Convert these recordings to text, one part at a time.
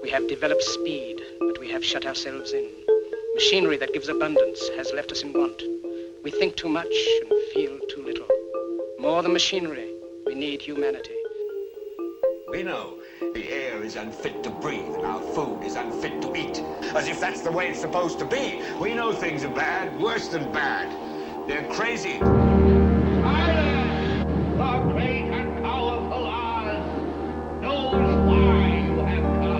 We have developed speed, but we have shut ourselves in. Machinery that gives abundance has left us in want. We think too much and feel too little. More than machinery, we need humanity. We know the air is unfit to breathe and our food is unfit to eat. As if that's the way it's supposed to be. We know things are bad, worse than bad. They're crazy. Silence! The great and powerful Oz knows why you have come.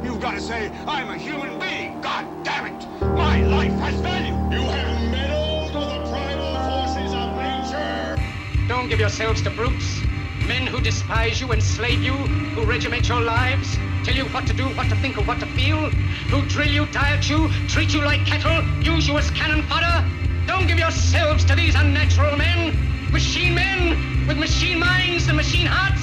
You've got to say, I'm a human being. God damn it. My life has value. You have meddled with the primal forces of nature. Don't give yourselves to brutes, men who despise you, enslave you, who regiment your lives, tell you what to do, what to think, or what to feel, who drill you, diet you, treat you like cattle, use you as cannon fodder. Don't give yourselves to these unnatural men with machine minds and machine hearts.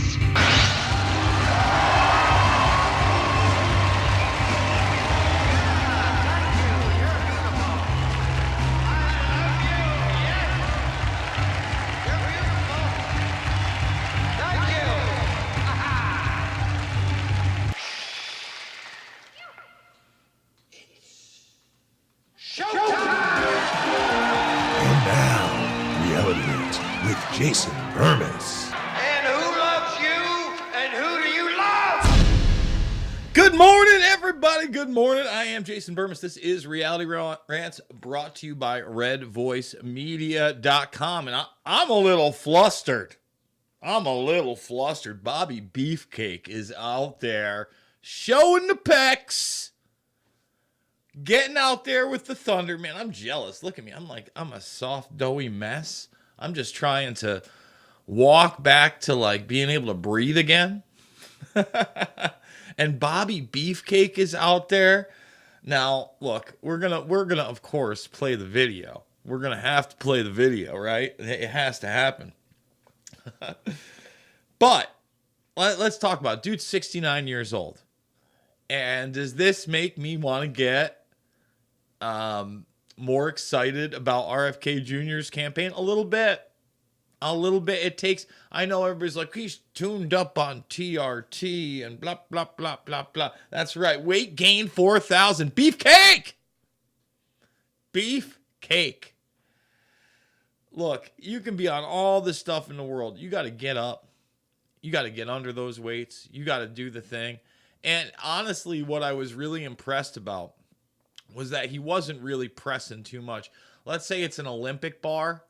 With Jason Bermas. And who loves you? And who do you love? Good morning, everybody. Good morning. I am Jason Bermas. This is Reality Rants brought to you by RedVoiceMedia.com. And I'm a little flustered. Bobby Beefcake is out there showing the pecs. Getting out there with the thunder. Man, I'm jealous. Look at me. I'm a soft, doughy mess. I'm just trying to walk back to like being able to breathe again. And Bobby Beefcake is out there. Now, look, we're gonna of course play the video. We're gonna have to play the video, right? It has to happen. But let's talk about it. Dude's 69 years old. And does this make me want to get more excited about RFK Jr.'s campaign? A little bit. It takes, I know everybody's like, he's tuned up on TRT and blah, blah, blah, blah, blah. That's right. Weight gain 4,000. Beefcake. Look, you can be on all the stuff in the world. You got to get up. You got to get under those weights. You got to do the thing. And honestly, what I was really impressed about was that he wasn't really pressing too much. Let's say it's an Olympic bar,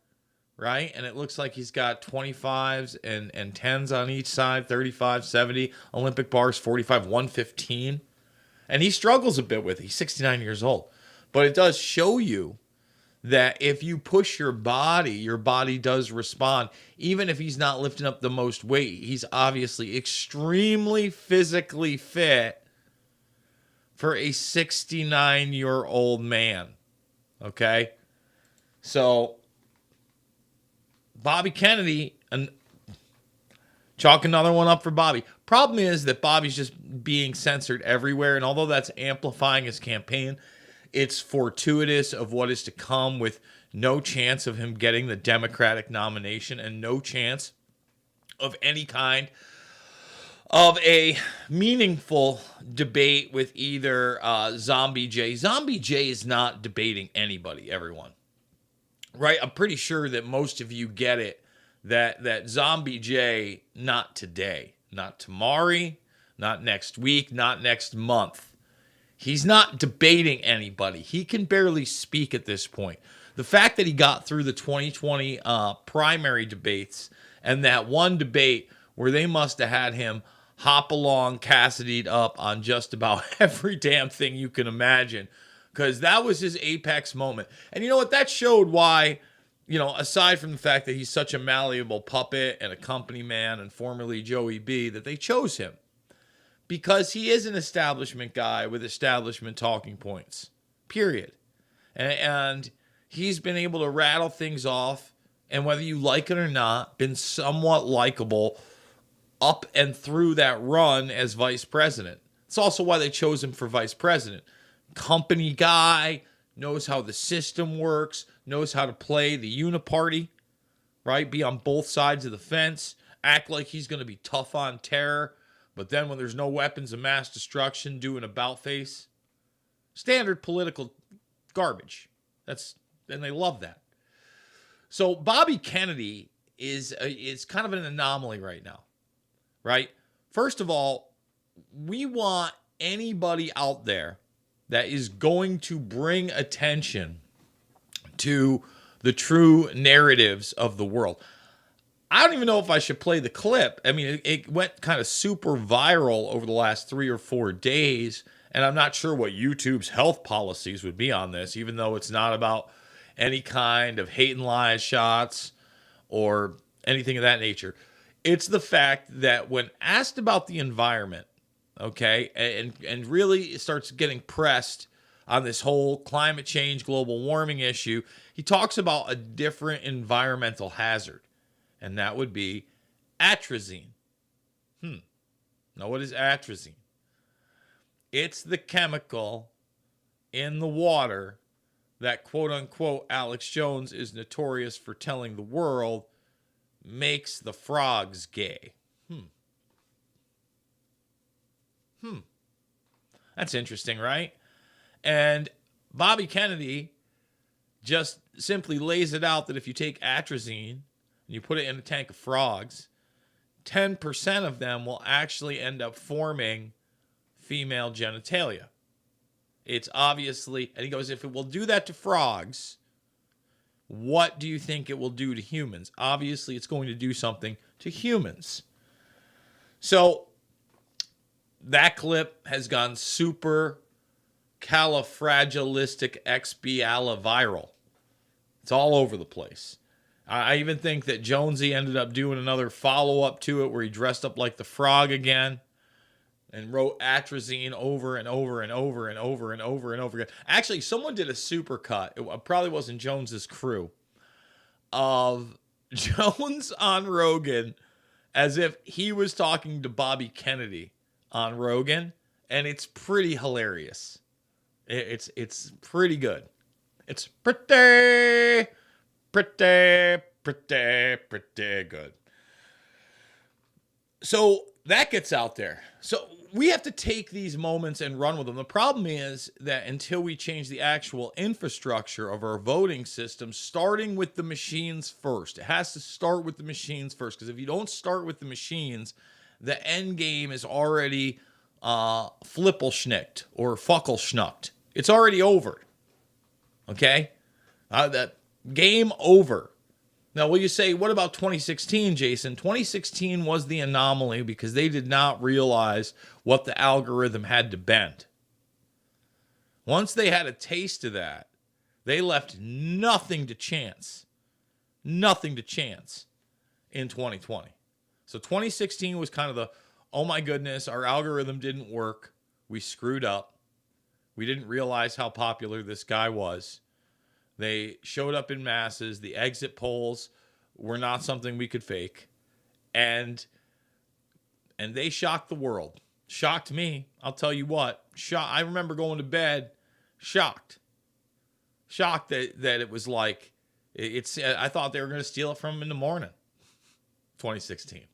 right? And it looks like he's got 25s and 10s on each side, 35, 70. Olympic bars, 45, 115. And he struggles a bit with it. He's 69 years old. But it does show you that if you push your body does respond. Even if he's not lifting up the most weight, he's obviously extremely physically fit for a 69-year-old man. Okay? So, Bobby Kennedy, and chalk another one up for Bobby. Problem is that Bobby's just being censored everywhere, and although that's amplifying his campaign, it's fortuitous of what is to come, with no chance of him getting the Democratic nomination and no chance of any kind of a meaningful debate with either Zombie J. Zombie J is not debating anybody, everyone. Right? I'm pretty sure that most of you get it, that Zombie J, not today, not tomorrow, not next week, not next month. He's not debating anybody. He can barely speak at this point. The fact that he got through the 2020 primary debates and that one debate where they must have had him hop along Cassidy'd up on just about every damn thing you can imagine, because that was his apex moment. And you know what? That showed why, aside from the fact that he's such a malleable puppet and a company man and formerly Joey B, that they chose him. Because he is an establishment guy with establishment talking points, period. And he's been able to rattle things off, and whether you like it or not, been somewhat likable up and through that run as vice president. It's also why they chose him for vice president. Company guy, knows how the system works, knows how to play the uniparty, right? Be on both sides of the fence, act like he's going to be tough on terror, but then when there's no weapons of mass destruction, do an about face. Standard political garbage. And they love that. So Bobby Kennedy is kind of an anomaly right now, right? First of all, we want anybody out there that is going to bring attention to the true narratives of the world. I don't even know if I should play the clip. I mean, it went kind of super viral over the last 3 or 4 days, and I'm not sure what YouTube's health policies would be on this, even though it's not about any kind of hate and lies shots or anything of that nature. It's the fact that when asked about the environment, okay, and really starts getting pressed on this whole climate change, global warming issue, he talks about a different environmental hazard, and that would be atrazine. Now, what is atrazine? It's the chemical in the water that, quote unquote, Alex Jones is notorious for telling the world makes the frogs gay. That's interesting, right? And Bobby Kennedy just simply lays it out that if you take atrazine and you put it in a tank of frogs, 10% of them will actually end up forming female genitalia. It's obviously, and he goes, if it will do that to frogs, what do you think it will do to humans? Obviously, it's going to do something to humans. So that clip has gone super califragilisticexpialivral. It's all over the place. I even think that Jonesy ended up doing another follow-up to it where he dressed up like the frog again and wrote atrazine over and over and over and over and over and over again. Actually, someone did a super cut. It probably wasn't Jones's crew, of Jones on Rogan as if he was talking to Bobby Kennedy on Rogan, and it's pretty hilarious. It's pretty good. It's pretty good. So that gets out there. So we have to take these moments and run with them. The problem is that until we change the actual infrastructure of our voting system, starting with the machines first, it has to start with the machines first. Because if you don't start with the machines, the end game is already flippelschnicked or fuckelschnucked. It's already over. Okay? That game over. Now, will you say, what about 2016, Jason? 2016 was the anomaly because they did not realize what the algorithm had to bend. Once they had a taste of that, they left nothing to chance. Nothing to chance in 2020. So 2016 was kind of the, oh my goodness, our algorithm didn't work. We screwed up. We didn't realize how popular this guy was. They showed up in masses. The exit polls were not something we could fake. And they shocked the world. Shocked me. I'll tell you what. I remember going to bed shocked. Shocked that it was like, I thought they were going to steal it from him in the morning. 2016.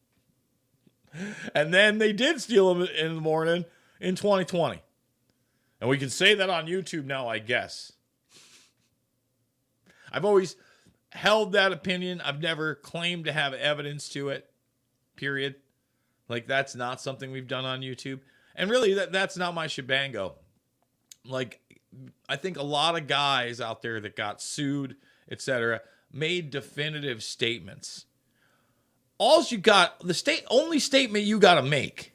And then they did steal him in the morning in 2020. And we can say that on YouTube now, I guess. I've always held that opinion. I've never claimed to have evidence to it, period. Like, that's not something we've done on YouTube. And really, that's not my shebango. Like, I think a lot of guys out there that got sued, etc., made definitive statements. The only statement you got to make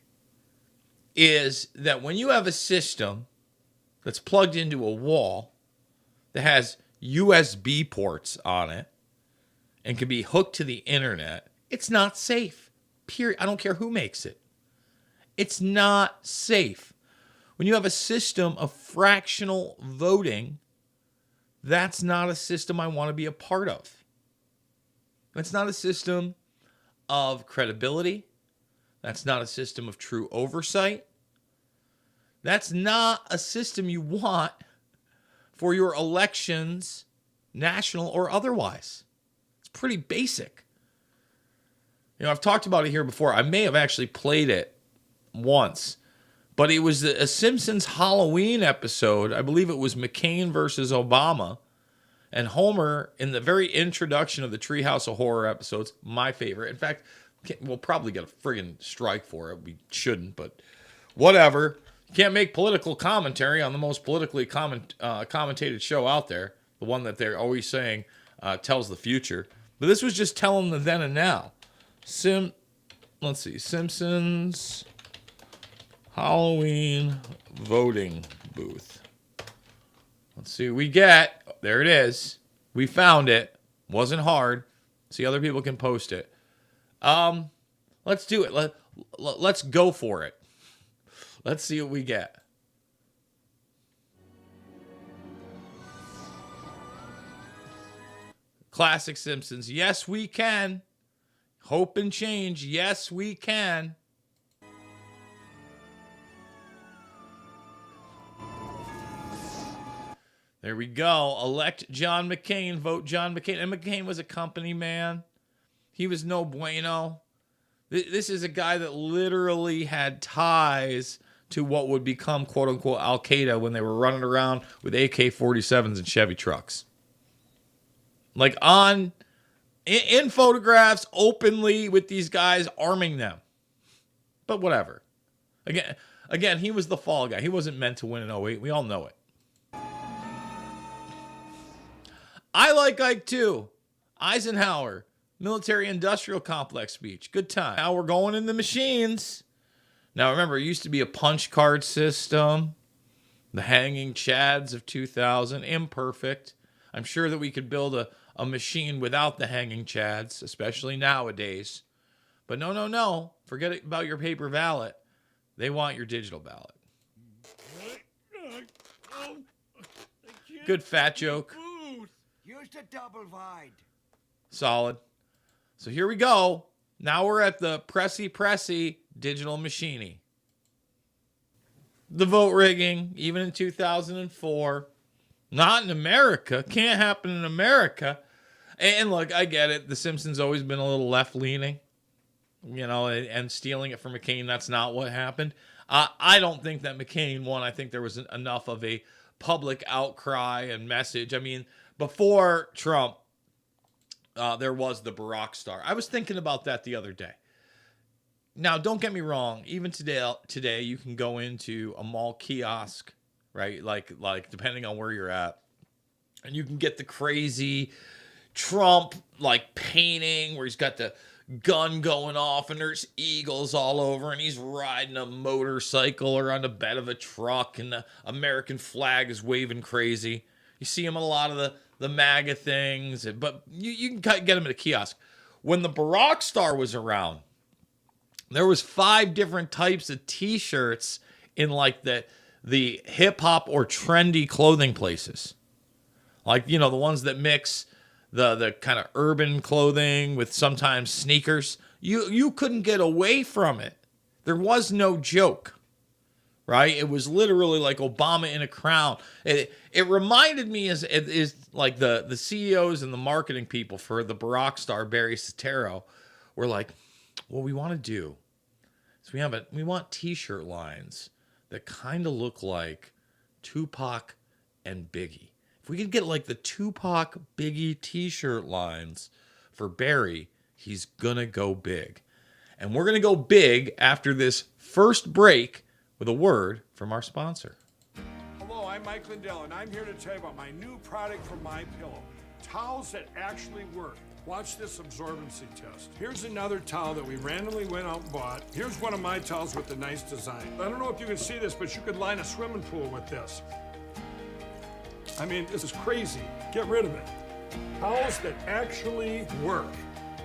is that when you have a system that's plugged into a wall that has USB ports on it and can be hooked to the internet, it's not safe. Period. I don't care who makes it. It's not safe. When you have a system of fractional voting, that's not a system I want to be a part of. That's not a system of credibility. That's not a system of true oversight. That's not a system you want for your elections, national or otherwise. It's pretty basic. You know, I've talked about it here before. I may have actually played it once, but it was a Simpsons Halloween episode. I believe it was McCain versus Obama. And Homer, in the very introduction of the Treehouse of Horror episodes, my favorite. In fact, we'll probably get a friggin' strike for it. We shouldn't, but whatever. You can't make political commentary on the most politically commentated show out there. The one that they're always saying tells the future. But this was just telling the then and now. Let's see. Simpsons Halloween voting booth. Let's see what we get. There it is. We found it. Wasn't hard. See, other people can post it. Let's do it. Let's go for it. Let's see what we get. Classic Simpsons. Yes, we can. Hope and change. Yes, we can. There we go. Elect John McCain. Vote John McCain. And McCain was a company man. He was no bueno. This is a guy that literally had ties to what would become, quote unquote, Al Qaeda when they were running around with AK-47s and Chevy trucks. Like in photographs, openly with these guys arming them. But whatever. Again, he was the fall guy. He wasn't meant to win in 08. We all know it. I like Ike too. Eisenhower, military-industrial complex speech. Good time. Now we're going in the machines. Now remember, it used to be a punch card system. The hanging chads of 2000. Imperfect. I'm sure that we could build a machine without the hanging chads, especially nowadays. But no. Forget about your paper ballot. They want your digital ballot. Good fat joke. Use the double wide. Solid. So here we go. Now we're at the pressy digital machiney. The vote rigging, even in 2004. Not in America. Can't happen in America. And look, I get it. The Simpsons always been a little left-leaning. You know, and stealing it from McCain, that's not what happened. I don't think that McCain won. I think there was enough of a public outcry and message. I mean, before Trump, there was the Barack star. I was thinking about that the other day. Now, don't get me wrong. Even today, you can go into a mall kiosk, right? Like depending on where you're at, and you can get the crazy Trump like painting where he's got the gun going off and there's eagles all over and he's riding a motorcycle or on the bed of a truck and the American flag is waving crazy. You see him in a lot of the MAGA things, but you can get him at a kiosk. When the Barack star was around, there was 5 different types of t-shirts in like the hip hop or trendy clothing places. Like, you know, the ones that mix the kind of urban clothing with sometimes sneakers. You couldn't get away from it. There was no joke, right? It was literally like Obama in a crown. It reminded me is like the CEOs and the marketing people for the Barack star, Barry Soetoro, were like, what we want to do is we want t-shirt lines that kind of look like Tupac and Biggie. If we could get like the Tupac Biggie t-shirt lines for Barry, he's gonna go big. And we're gonna go big after this first break with a word from our sponsor. Hello, I'm Mike Lindell, and I'm here to tell you about my new product from My Pillow. Towels that actually work. Watch this absorbency test. Here's another towel that we randomly went out and bought. Here's one of my towels with a nice design. I don't know if you can see this, but you could line a swimming pool with this. I mean, this is crazy. Get rid of it. Towels that actually work.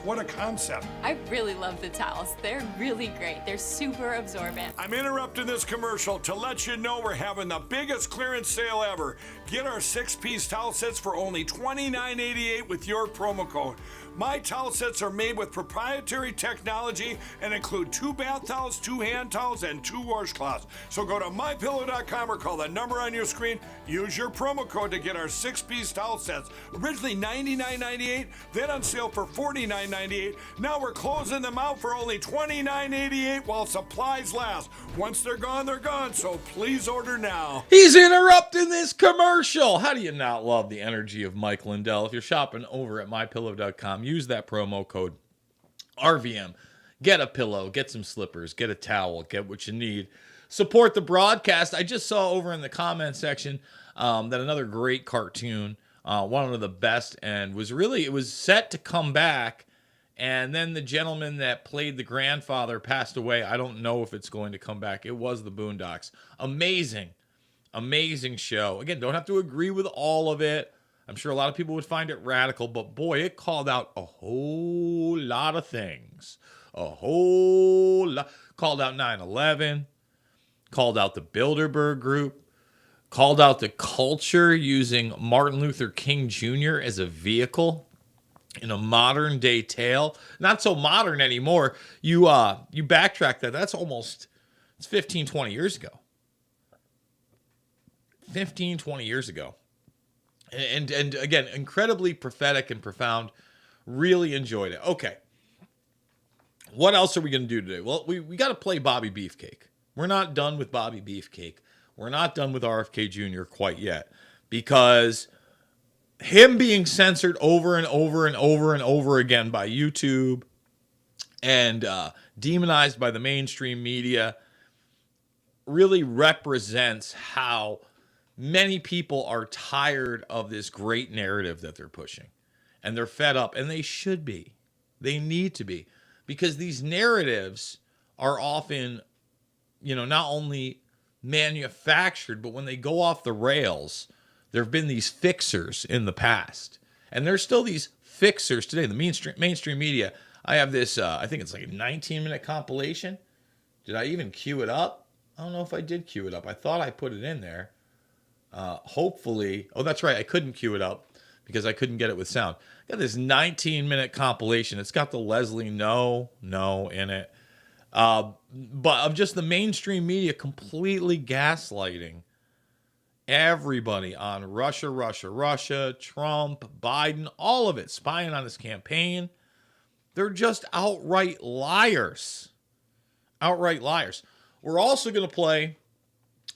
What a concept. I really love the towels. They're really great. They're super absorbent. I'm interrupting this commercial to let you know we're having the biggest clearance sale ever. Get our 6-piece towel sets for only $29.88 with your promo code. My towel sets are made with proprietary technology and include 2 bath towels, 2 hand towels, and 2 washcloths. So go to mypillow.com or call the number on your screen. Use your promo code to get our 6-piece towel sets. Originally $99.98, then on sale for $49.98. Now we're closing them out for only $29.88 while supplies last. Once they're gone, so please order now. He's interrupting this commercial. How do you not love the energy of Mike Lindell? If you're shopping over at mypillow.com, use that promo code RVM. Get a pillow, get some slippers, get a towel, get what you need. Support the broadcast. I just saw over in the comment section that another great cartoon, one of the best, and it was set to come back. And then the gentleman that played the grandfather passed away. I don't know if it's going to come back. It was the Boondocks. Amazing show. Again, don't have to agree with all of it. I'm sure a lot of people would find it radical, but boy, it called out a whole lot of things. A whole lot. Called out 9/11. Called out the Bilderberg Group. Called out the culture using Martin Luther King Jr. as a vehicle in a modern day tale. Not so modern anymore. You backtrack that. It's 15, 20 years ago. 15, 20 years ago. And again, incredibly prophetic and profound. Really enjoyed it. Okay. What else are we going to do today? Well, we got to play Bobby Beefcake. We're not done with Bobby Beefcake. We're not done with RFK Jr. quite yet. Because him being censored over and over and over and over again by YouTube and demonized by the mainstream media really represents how many people are tired of this great narrative that they're pushing. And they're fed up. And they should be. They need to be. Because these narratives are often, not only manufactured, but when they go off the rails, there have been these fixers in the past. And there's still these fixers today. The mainstream media, I have this, I think it's like a 19-minute compilation. Did I even cue it up? I don't know if I did cue it up. I thought I put it in there. Hopefully. Oh, that's right. I couldn't cue it up because I couldn't get it with sound. I got this 19-minute compilation. It's got the Leslie no in it. But of just the mainstream media completely gaslighting everybody on Russia, Trump, Biden, all of it, spying on his campaign. They're just outright liars. Outright liars. We're also going to play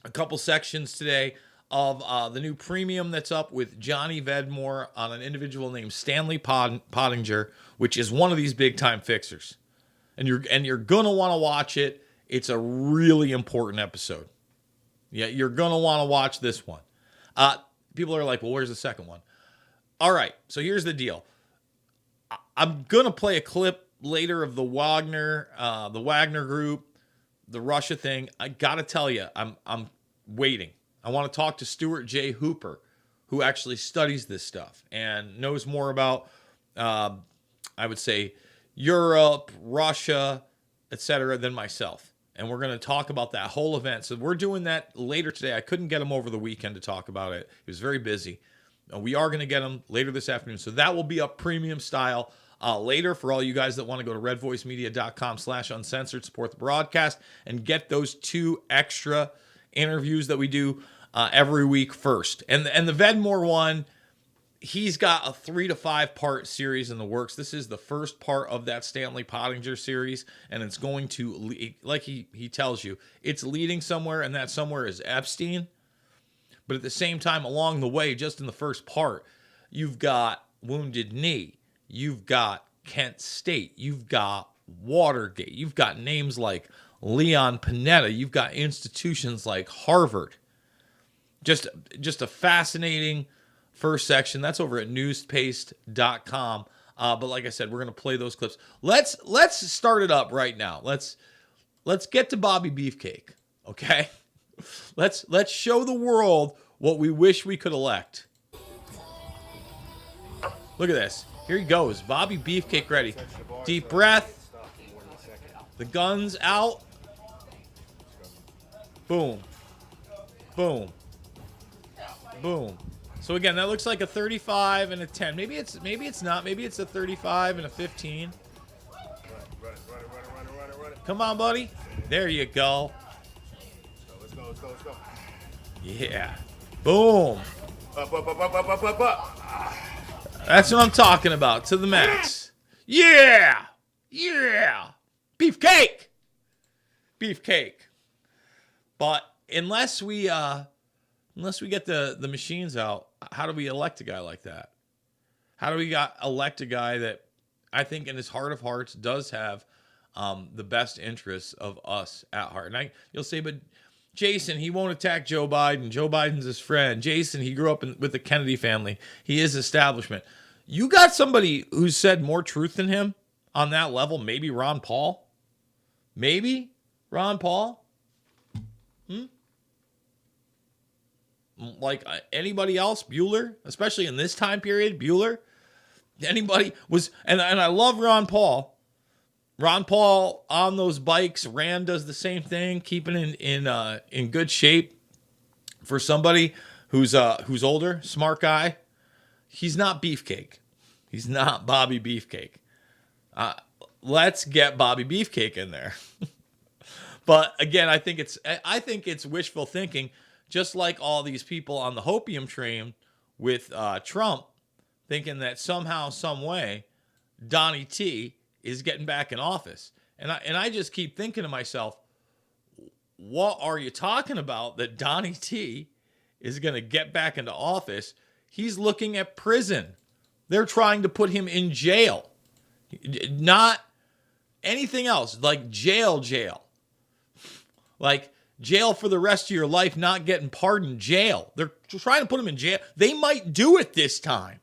a couple sections today of the new premium that's up with Johnny Vedmore on an individual named Stanley Pottinger, which is one of these big-time fixers. And you're going to want to watch it. It's a really important episode. Yeah, you're going to want to watch this one. People are like, well, where's the second one? All right, so here's the deal. I'm going to play a clip later of the Wagner Group, the Russia thing. I got to tell you, I'm waiting. I want to talk to Stuart J. Hooper, who actually studies this stuff and knows more about, I would say, Europe, Russia, etc., than myself. And we're going to talk about that whole event. So we're doing that later today. I couldn't get him over the weekend to talk about it. He was very busy. We are going to get him later this afternoon. So that will be a premium style later for all you guys that want to go to redvoicemedia.com/uncensored, support the broadcast, and get those 2 extra interviews that we do every week first. And the Vedmore one, he's got a 3 to 5 part series in the works. This is the first part of that Stanley Pottinger series, and it's going to, like he tells you, it's leading somewhere, and that somewhere is Epstein. But at the same time, along the way, just in the first part, you've got Wounded Knee, you've got Kent State, you've got Watergate, you've got names like Leon Panetta, you've got institutions like Harvard. Just a fascinating first section. That's over at newspaste.com. But like I said, we're going to play those clips. Let's start it up right now. Let's get to Bobby Beefcake, okay? Let's show the world what we wish we could elect. Look at this. Here he goes. Bobby Beefcake ready. Deep breath. The gun's out. Boom. Boom. Boom. So again, that looks like a 35 and a 10. Maybe it's not. Maybe it's a 35 and a 15. Come on, buddy. There you go. Let's go. Yeah. Boom. Up. That's what I'm talking about. To the max. Yeah. Yeah. Beefcake. Beefcake. But unless we get the machines out, how do we elect a guy like that? How do we elect a guy that I think in his heart of hearts does have the best interests of us at heart? And you'll say, but Jason, he won't attack Joe Biden. Joe Biden's his friend. Jason, he grew up with the Kennedy family. He is establishment. You got somebody who said more truth than him on that level? Maybe Ron Paul? Maybe Ron Paul? Like anybody else? Bueller? Especially in this time period? Bueller? Anybody was... And I love Ron Paul. Ron Paul on those bikes. Rand does the same thing, keeping in good shape for somebody who's older, smart guy. He's not Beefcake. He's not Bobby Beefcake. Let's get Bobby Beefcake in there. But again, I think it's wishful thinking, just like all these people on the hopium train with Trump, thinking that somehow, some way, Donnie T is getting back in office. And I just keep thinking to myself, what are you talking about that Donnie T is going to get back into office? He's looking at prison. They're trying to put him in jail. Not anything else, like jail. Like jail for the rest of your life, not getting pardoned, jail. They're trying to put him in jail. They might do it this time.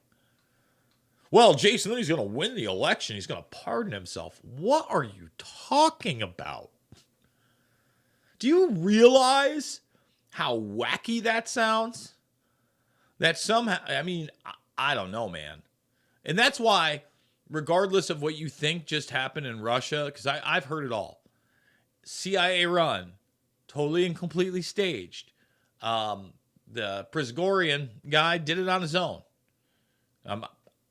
Well, Jason, then he's going to win the election. He's going to pardon himself. What are you talking about? Do you realize how wacky that sounds? That somehow, I mean, I don't know, man. And that's why, regardless of what you think just happened in Russia, because I've heard it all. CIA run, totally and completely staged. The Prigozhin guy did it on his own.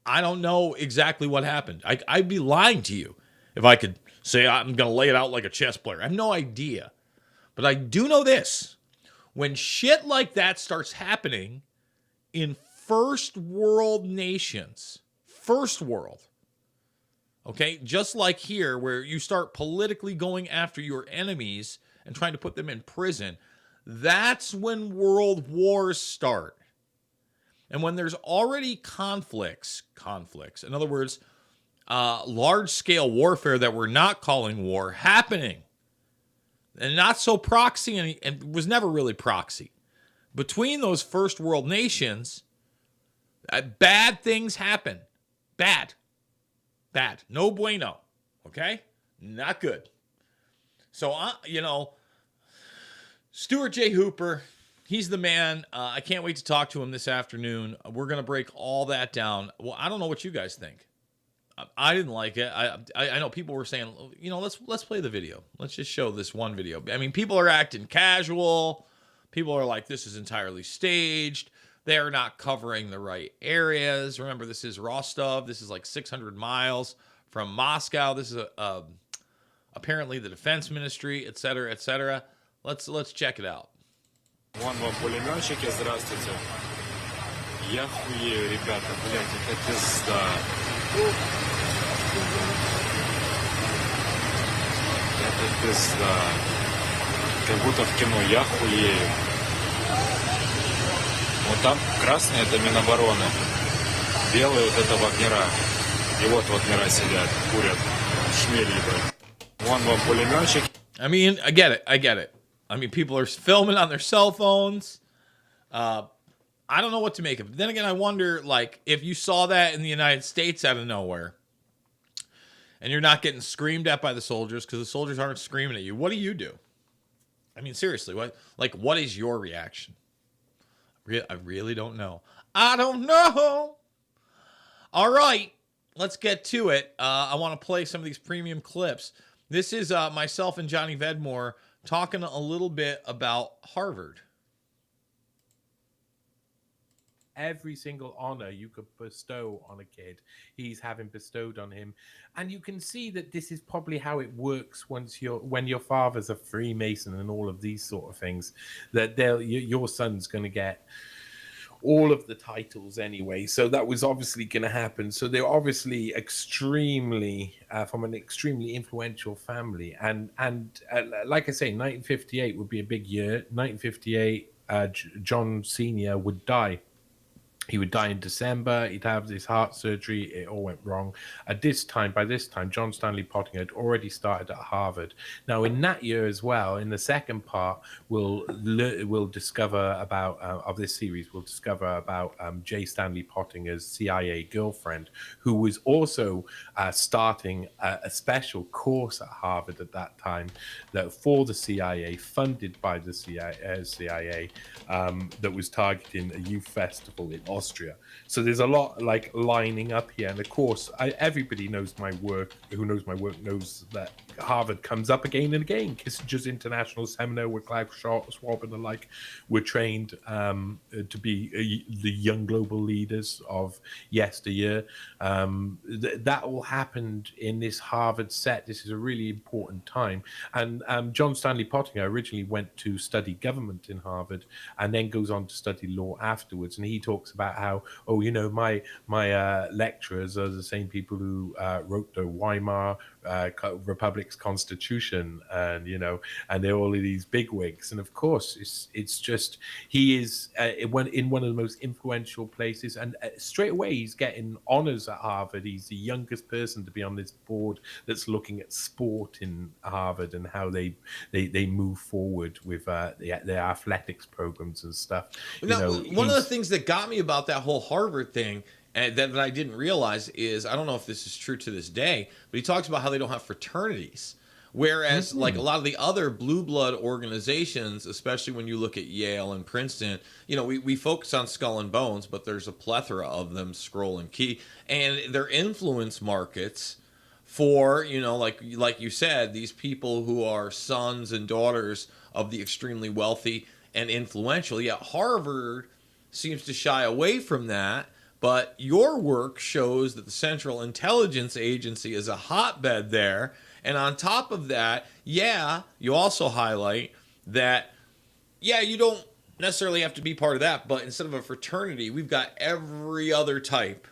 I don't know exactly what happened. I'd be lying to you if I could say I'm going to lay it out like a chess player. I have no idea. But I do know this. When shit like that starts happening in first world nations, first world, okay, just like here where you start politically going after your enemies and trying to put them in prison, that's when world wars start. And when there's already conflicts, in other words, large-scale warfare that we're not calling war happening, and not so proxy, and was never really proxy, between those first world nations, bad things happen. Bad. No bueno. Okay? Not good. So, Stuart J. Hooper, he's the man. I can't wait to talk to him this afternoon. We're going to break all that down. Well, I don't know what you guys think. I didn't like it. I know people were saying, let's play the video. Let's just show this one video. I mean, people are acting casual. People are like, this is entirely staged. They're not covering the right areas. Remember, this is Rostov. This is like 600 miles from Moscow. This is apparently the defense ministry, et cetera, et cetera. Let's check it out. Вон вам пулеметчики, здравствуйте. Я хуею, ребята, блядь, это пизда. Это пизда. Как будто в кино, я хуею. Вот там красные это Минобороны, белые вот это вагнера. И вот вагнера сидят, курят, шмель ебать. Вон вам пулеметчик. I mean, I get it. I mean, people are filming on their cell phones. I don't know what to make of it. Then again, I wonder, like, if you saw that in the United States out of nowhere, and you're not getting screamed at by the soldiers because the soldiers aren't screaming at you, what do you do? I mean, seriously, what is your reaction? I really don't know. I don't know. All right, let's get to it. I want to play some of these premium clips. This is myself and Johnny Vedmore talking a little bit about Harvard. Every single honor you could bestow on a kid, he's having bestowed on him. And you can see that this is probably how it works when your father's a Freemason and all of these sort of things, that your son's going to get all of the titles anyway. So that was obviously going to happen. So they're obviously extremely from an extremely influential family. And like I say, 1958 would be a big year. 1958, John Sr. would die. He would die in December. He'd have this heart surgery. It all went wrong. By this time, John Stanley Pottinger had already started at Harvard. Now, in that year as well, in the second part, we'll discover about of this series. We'll discover about J. Stanley Pottinger's CIA girlfriend, who was also starting a special course at Harvard at that time, that for the CIA, funded by the CIA, that was targeting a youth festival in Austria. So there's a lot like lining up here, and of course everybody knows my work. Who knows my work knows that Harvard comes up again and again. Kissinger's International Seminar with Klaus Schwab and the like were trained to be the young global leaders of yesteryear. That all happened in this Harvard set. This is a really important time. And John Stanley Pottinger originally went to study government in Harvard and then goes on to study law afterwards. And he talks about how, my lecturers are the same people who wrote the Weimar Republic's Constitution, and they're all of these bigwigs. And of course, it's just he is in one of the most influential places, and straight away he's getting honors at Harvard. He's the youngest person to be on this board that's looking at sport in Harvard and how they move forward with their athletics programs and stuff. Now, one of the things that got me about that whole Harvard thing, and that I didn't realize, is, I don't know if this is true to this day, but he talks about how they don't have fraternities. Whereas like a lot of the other blue blood organizations, especially when you look at Yale and Princeton, we focus on Skull and Bones, but there's a plethora of them, Scroll and Key, and they're influence markets for, like you said, these people who are sons and daughters of the extremely wealthy and influential. Yet Harvard seems to shy away from that. But your work shows that the Central Intelligence Agency is a hotbed there. And on top of that, you also highlight that, you don't necessarily have to be part of that, but instead of a fraternity, we've got every other type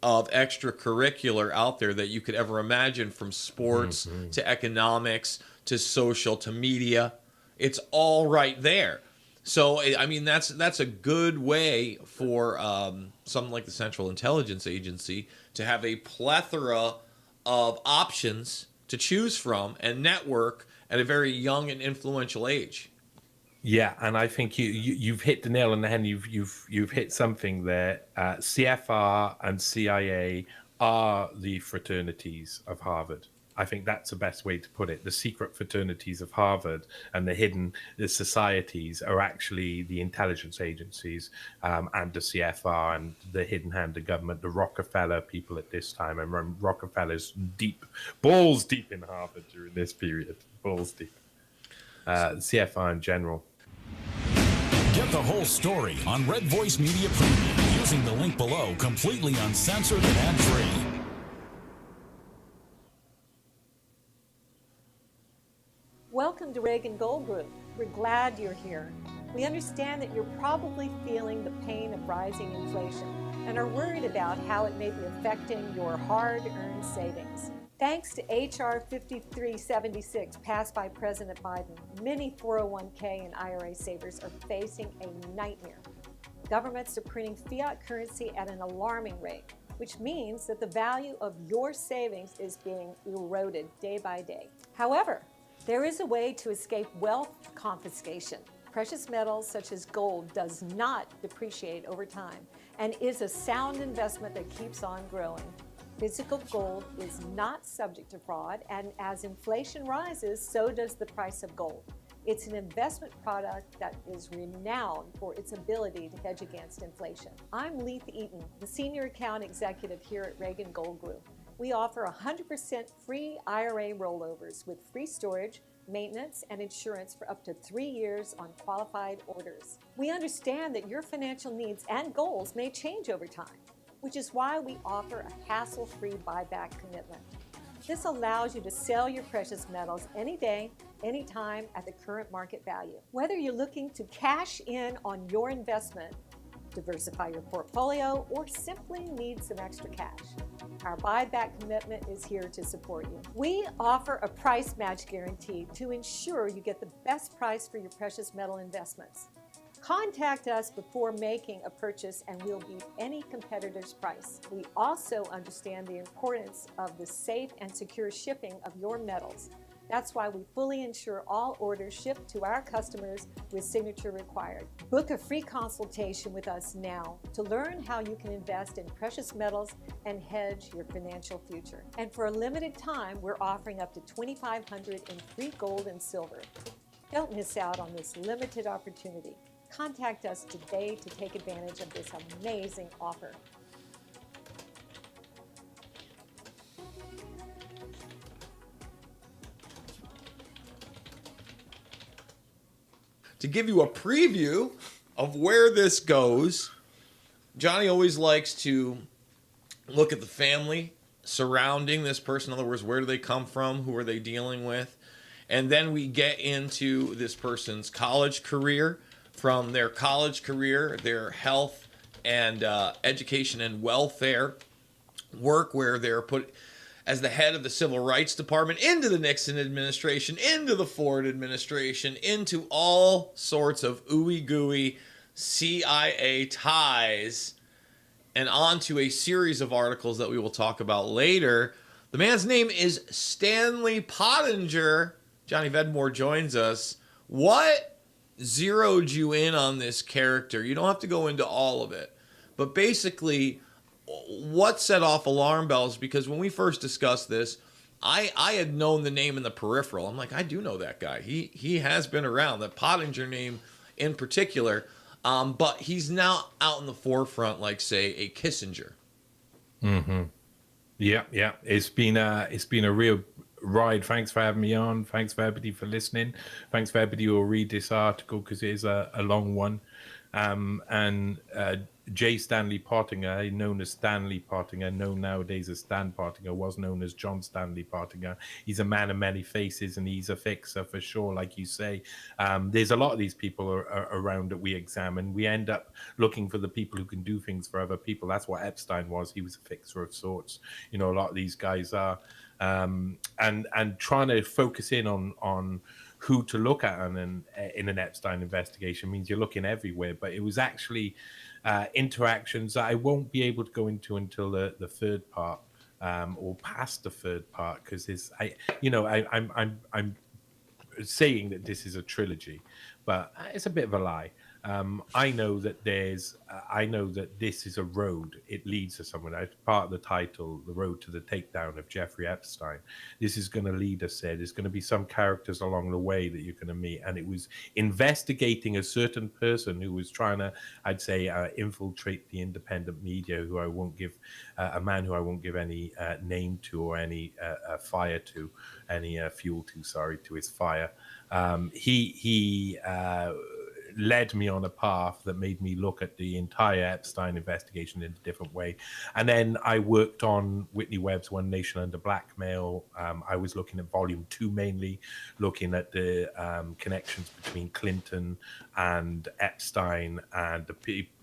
of extracurricular out there that you could ever imagine, from sports to economics to social to media. It's all right there. So, I mean, that's a good way for something like the Central Intelligence Agency to have a plethora of options to choose from and network at a very young and influential age. Yeah, and I think you've hit the nail on the head. You've hit something there. CFR and CIA are the fraternities of Harvard. I think that's the best way to put it. The secret fraternities of Harvard and the societies are actually the intelligence agencies and the CFR and the hidden hand of government, the Rockefeller people at this time. And Rockefeller's balls deep in Harvard during this period, balls deep. CFR in general. Get the whole story on Red Voice Media Premium using the link below, completely uncensored and ad-free. Welcome to Reagan Gold Group. We're glad you're here. We understand that you're probably feeling the pain of rising inflation and are worried about how it may be affecting your hard-earned savings. Thanks to H.R. 5376 passed by President Biden, many 401k and IRA savers are facing a nightmare. Governments are printing fiat currency at an alarming rate, which means that the value of your savings is being eroded day by day. However, there is a way to escape wealth confiscation. Precious metals such as gold does not depreciate over time and is a sound investment that keeps on growing. Physical gold is not subject to fraud, and as inflation rises, so does the price of gold. It's an investment product that is renowned for its ability to hedge against inflation. I'm Leith Eaton, the Senior Account Executive here at Reagan Gold Group. We offer 100% free IRA rollovers with free storage, maintenance, and insurance for up to 3 years on qualified orders. We understand that your financial needs and goals may change over time, which is why we offer a hassle-free buyback commitment. This allows you to sell your precious metals any day, anytime at the current market value. Whether you're looking to cash in on your investment, diversify your portfolio, or simply need some extra cash, our buyback commitment is here to support you. We offer a price match guarantee to ensure you get the best price for your precious metal investments. Contact us before making a purchase and we'll beat any competitor's price. We also understand the importance of the safe and secure shipping of your metals. That's why we fully insure all orders shipped to our customers with signature required. Book a free consultation with us now to learn how you can invest in precious metals and hedge your financial future. And for a limited time, we're offering up to $2,500 in free gold and silver. Don't miss out on this limited opportunity. Contact us today to take advantage of this amazing offer. To give you a preview of where this goes, Johnny always likes to look at the family surrounding this person. In other words, where do they come from? Who are they dealing with? And then we get into this person's college career. From their college career, their health and education and welfare work, where they're put as the head of the Civil Rights Department into the Nixon administration, into the Ford administration, into all sorts of ooey-gooey CIA ties, and onto a series of articles that we will talk about later. The man's name is Stanley Pottinger. Johnny Vedmore joins us. What zeroed you in on this character? You don't have to go into all of it, but basically what set off alarm bells? Because when we first discussed this, I had known the name in the peripheral. I'm like, I do know that guy. He has been around, the Pottinger name in particular, but he's now out in the forefront, like say a Kissinger. Mm-hmm. Yeah. It's been a real ride. Thanks for having me on. Thanks for everybody for listening. Thanks for everybody who will read this article, because it is a long one. J. Stanley Pottinger, known as Stanley Pottinger, known nowadays as Stan Pottinger, was known as John Stanley Pottinger. He's a man of many faces, and he's a fixer for sure, like you say. There's a lot of these people around that we examine. We end up looking for the people who can do things for other people. That's what Epstein was. He was a fixer of sorts. You know, a lot of these guys are. And trying to focus in on who to look at in an Epstein investigation means you're looking everywhere. But it was actually interactions that I won't be able to go into until the third part, or past the third part, because I'm saying that this is a trilogy, but it's a bit of a lie. I know that this is a road. It leads to somewhere. It's part of the title, The Road to the Takedown of Jeffrey Epstein. This is going to lead us there. There's going to be some characters along the way that you're going to meet. And it was investigating a certain person who was trying to, I'd say, infiltrate the independent media, who I won't give, a man who I won't give any name to or any fire to, any fuel to, sorry, to his fire. He led me on a path that made me look at the entire Epstein investigation in a different way. And then I worked on Whitney Webb's One Nation Under Blackmail. I was looking at volume 2 mainly, looking at the connections between Clinton and Epstein and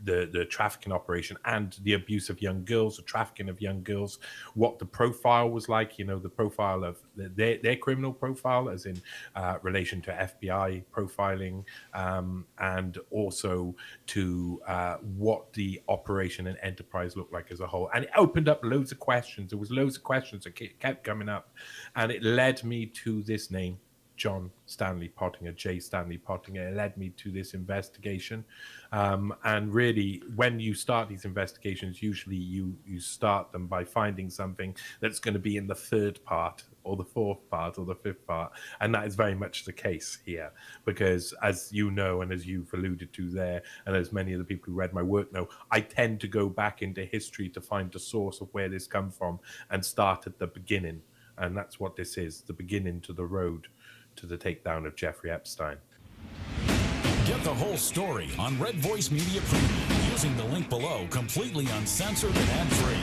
the trafficking operation and the abuse of young girls, the trafficking of young girls, what the profile was like, you know, the profile of their criminal profile, as in relation to FBI profiling, and also to what the operation and enterprise looked like as a whole. And it opened up loads of questions. There was loads of questions that kept coming up, and it led me to this name, John Stanley Pottinger, J. Stanley Pottinger. It led me to this investigation. And really, when you start these investigations, usually you start them by finding something that's going to be in the third part or the fourth part or the fifth part. And that is very much the case here, because as you know, and as you've alluded to there, and as many of the people who read my work know, I tend to go back into history to find the source of where this comes from and start at the beginning. And that's what this is, the beginning to the road to the takedown of Jeffrey Epstein. Get the whole story on Red Voice Media Premium using the link below, completely uncensored and ad-free.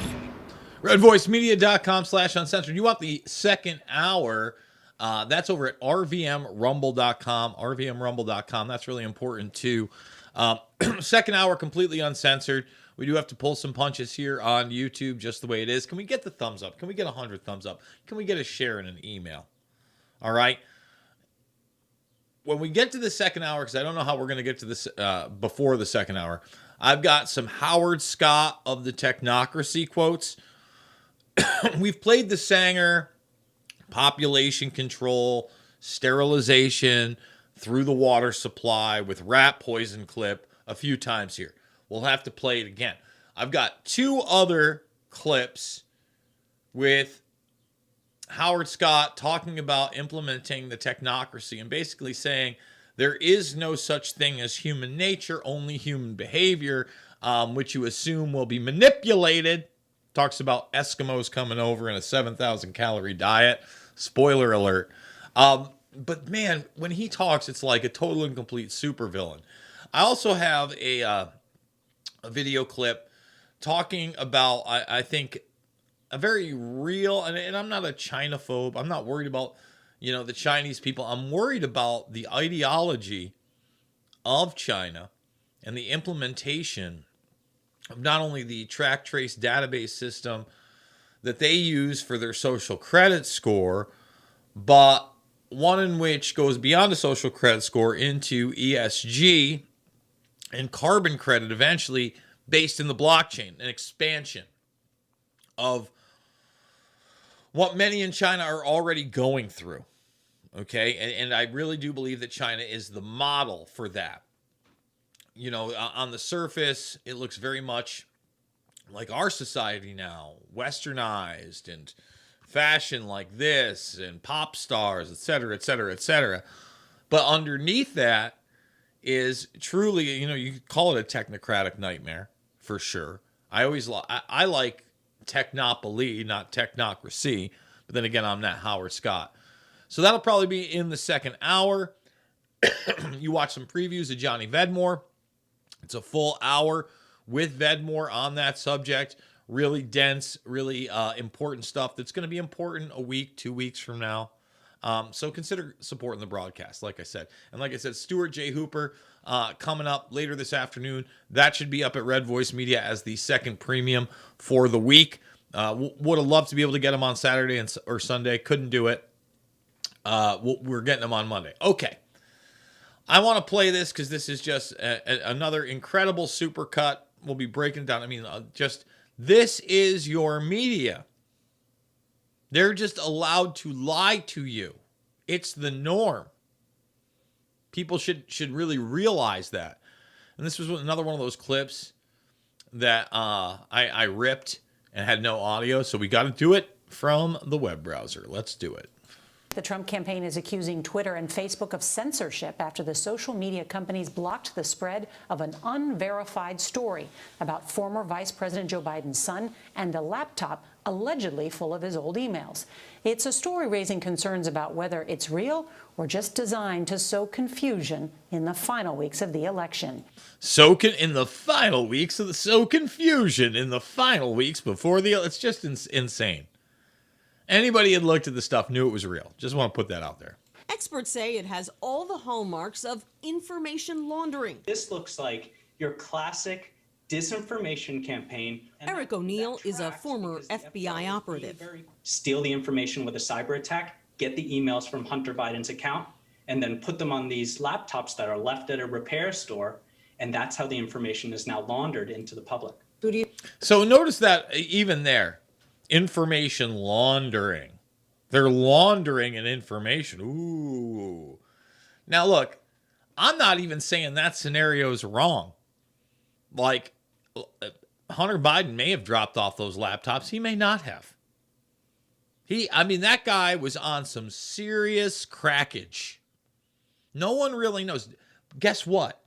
RedVoiceMedia.com/uncensored. You want the second hour? That's over at RVMRumble.com. RVMRumble.com. That's really important too. Second hour, completely uncensored. We do have to pull some punches here on YouTube, just the way it is. Can we get the thumbs up? Can we get 100 thumbs up? Can we get a share and an email? All right. When we get to the second hour, because I don't know how we're going to get to this before the second hour, I've got some Howard Scott of the Technocracy quotes. We've played the Sanger, population control, sterilization through the water supply with rat poison clip a few times here. We'll have to play it again. I've got two other clips with Howard Scott talking about implementing the technocracy and basically saying there is no such thing as human nature, only human behavior, which you assume will be manipulated. Talks about Eskimos coming over in a 7,000 calorie diet. Spoiler alert. But man, when he talks, it's like a total and complete supervillain. I also have a video clip talking about, I think, a very real, and I'm not a Chinaphobe. I'm not worried about, the Chinese people. I'm worried about the ideology of China and the implementation of not only the track trace database system that they use for their social credit score, but one in which goes beyond a social credit score into ESG and carbon credit eventually, based in the blockchain, an expansion of what many in China are already going through. Okay. And I really do believe that China is the model for that. On the surface, it looks very much like our society now, westernized and fashion like this and pop stars, et cetera, et cetera, et cetera. But underneath that is truly, you could call it a technocratic nightmare for sure. I like technopoly, not technocracy. But then again, I'm not Howard Scott. So that'll probably be in the second hour. You watch some previews of Johnny Vedmore. It's a full hour with Vedmore on that subject. Really dense, really important stuff that's going to be important a week, 2 weeks from now. So consider supporting the broadcast, like I said. And like I said, Stuart J. Hooper coming up later this afternoon. That should be up at Red Voice Media as the second premium for the week. Would have loved to be able to get him on Saturday or Sunday. Couldn't do it. We're getting him on Monday. Okay. I want to play this because this is just another incredible supercut. We'll be breaking it down. I mean, this is your media. They're just allowed to lie to you. It's the norm. People should really realize that. And this was another one of those clips that I ripped and had no audio, so we got to do it from the web browser. Let's do it. The Trump campaign is accusing Twitter and Facebook of censorship after the social media companies blocked the spread of an unverified story about former Vice President Joe Biden's son and a laptop allegedly full of his old emails. It's a story raising concerns about whether it's real or just designed to sow confusion in the final weeks of the election. Sow confusion in the final weeks before the. It's just insane. Anybody had looked at the stuff knew it was real. Just want to put that out there. Experts say it has all the hallmarks of information laundering. This looks like your classic disinformation campaign. Eric O'Neill is a former FBI operative. Steal the information with a cyber attack, get the emails from Hunter Biden's account, and then put them on these laptops that are left at a repair store. And that's how the information is now laundered into the public. So notice that even there, information laundering. They're laundering an information. Ooh. Now, look, I'm not even saying that scenario is wrong. Like, Hunter Biden may have dropped off those laptops. He may not have. That guy was on some serious crackage. No one really knows. Guess what?